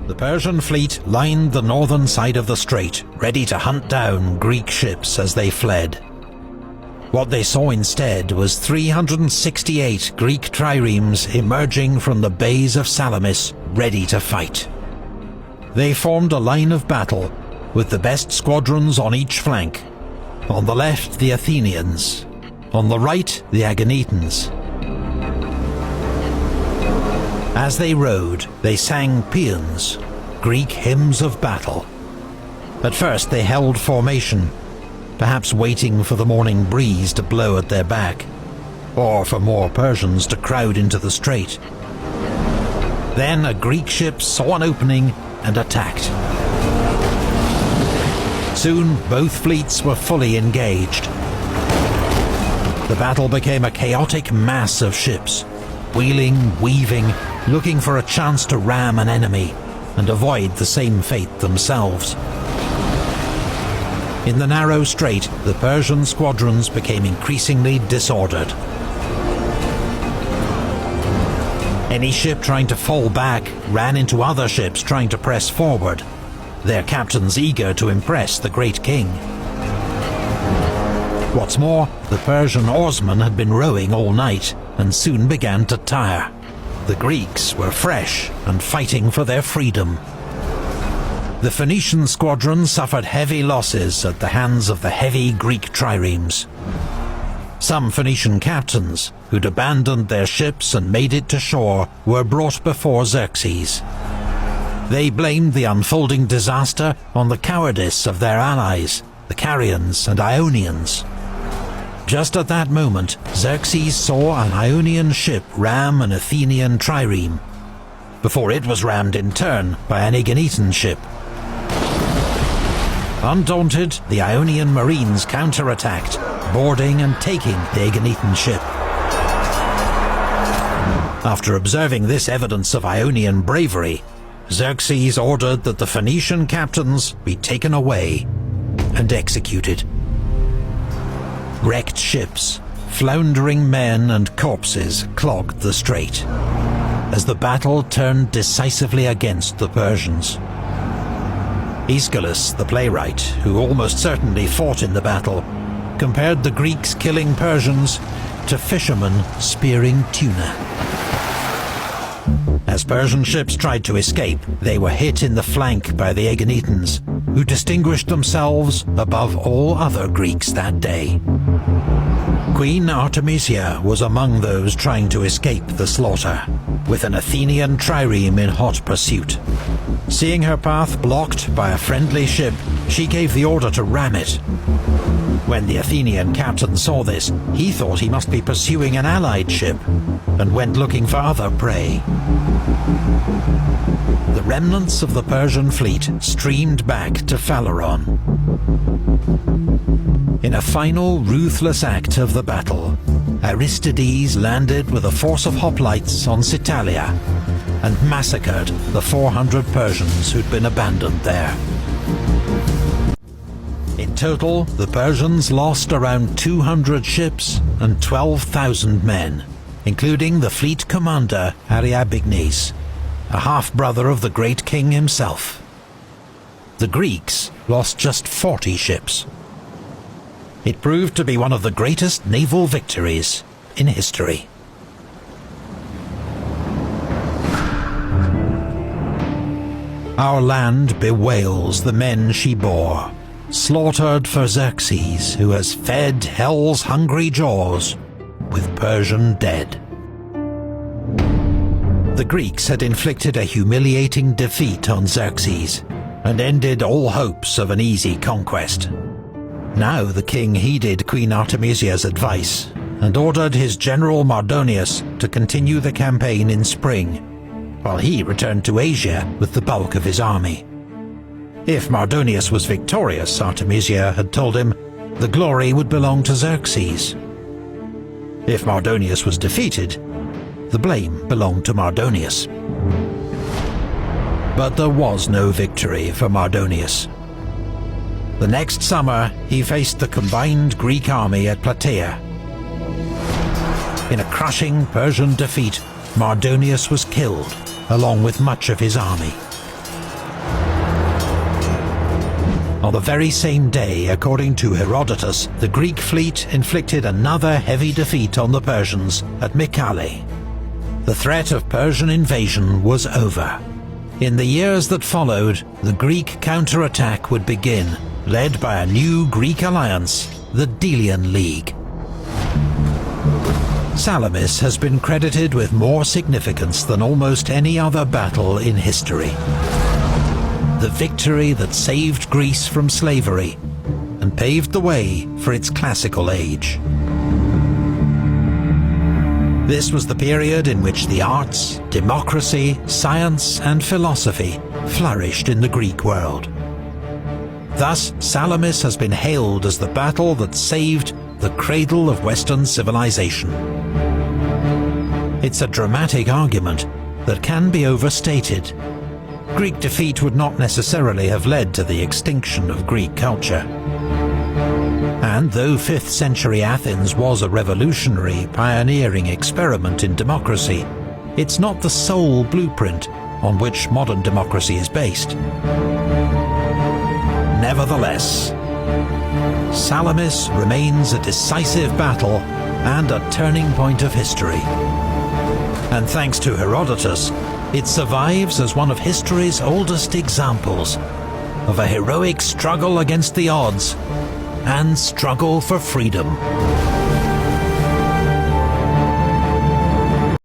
The Persian fleet lined the northern side of the strait, ready to hunt down Greek ships as they fled. What they saw instead was 368 Greek triremes emerging from the bays of Salamis, ready to fight. They formed a line of battle, with the best squadrons on each flank. On the left, the Athenians. On the right, the Aeginetans. As they rode, they sang paeans, Greek hymns of battle. At first they held formation, perhaps waiting for the morning breeze to blow at their back, or for more Persians to crowd into the strait. Then a Greek ship saw an opening and attacked. Soon both fleets were fully engaged. The battle became a chaotic mass of ships, wheeling, weaving, looking for a chance to ram an enemy and avoid the same fate themselves. In the narrow strait, the Persian squadrons became increasingly disordered. Any ship trying to fall back ran into other ships trying to press forward, their captains eager to impress the great king. What's more, the Persian oarsmen had been rowing all night and soon began to tire. The Greeks were fresh and fighting for their freedom. The Phoenician squadron suffered heavy losses at the hands of the heavy Greek triremes. Some Phoenician captains, who'd abandoned their ships and made it to shore, were brought before Xerxes. They blamed the unfolding disaster on the cowardice of their allies, the Carians and Ionians. Just at that moment, Xerxes saw an Ionian ship ram an Athenian trireme, before it was rammed in turn by an Aeginetan ship. Undaunted, the Ionian marines counterattacked, boarding and taking the Aeginetan ship. After observing this evidence of Ionian bravery, Xerxes ordered that the Phoenician captains be taken away and executed. Wrecked ships, floundering men and corpses clogged the strait, as the battle turned decisively against the Persians. Aeschylus, the playwright, who almost certainly fought in the battle, compared the Greeks killing Persians to fishermen spearing tuna. As Persian ships tried to escape, they were hit in the flank by the Aeginetans, who distinguished themselves above all other Greeks that day. Queen Artemisia was among those trying to escape the slaughter, with an Athenian trireme in hot pursuit. Seeing her path blocked by a friendly ship, she gave the order to ram it. When the Athenian captain saw this, he thought he must be pursuing an allied ship, and went looking for other prey. The remnants of the Persian fleet streamed back to Phaleron. In a final ruthless act of the battle, Aristides landed with a force of hoplites on Psytalia and massacred the 400 Persians who'd been abandoned there. In total, the Persians lost around 200 ships and 12,000 men, including the fleet commander Ariabignes, a half-brother of the great king himself. The Greeks lost just 40 ships. It proved to be one of the greatest naval victories in history. Our land bewails the men she bore, slaughtered for Xerxes, who has fed hell's hungry jaws with Persian dead. The Greeks had inflicted a humiliating defeat on Xerxes and ended all hopes of an easy conquest. Now the king heeded Queen Artemisia's advice and ordered his general Mardonius to continue the campaign in spring, while he returned to Asia with the bulk of his army. If Mardonius was victorious, Artemisia had told him, the glory would belong to Xerxes. If Mardonius was defeated, the blame belonged to Mardonius. But there was no victory for Mardonius. The next summer, he faced the combined Greek army at Plataea. In a crushing Persian defeat, Mardonius was killed, along with much of his army. On the very same day, according to Herodotus, the Greek fleet inflicted another heavy defeat on the Persians at Mycale. The threat of Persian invasion was over. In the years that followed, the Greek counterattack would begin, led by a new Greek alliance, the Delian League. Salamis has been credited with more significance than almost any other battle in history. The victory that saved Greece from slavery and paved the way for its classical age. This was the period in which the arts, democracy, science and philosophy flourished in the Greek world. Thus, Salamis has been hailed as the battle that saved the cradle of Western civilization. It's a dramatic argument that can be overstated. Greek defeat would not necessarily have led to the extinction of Greek culture. And though 5th century Athens was a revolutionary, pioneering experiment in democracy, it's not the sole blueprint on which modern democracy is based. Nevertheless, Salamis remains a decisive battle and a turning point of history. And thanks to Herodotus, it survives as one of history's oldest examples of a heroic struggle against the odds and struggle for freedom.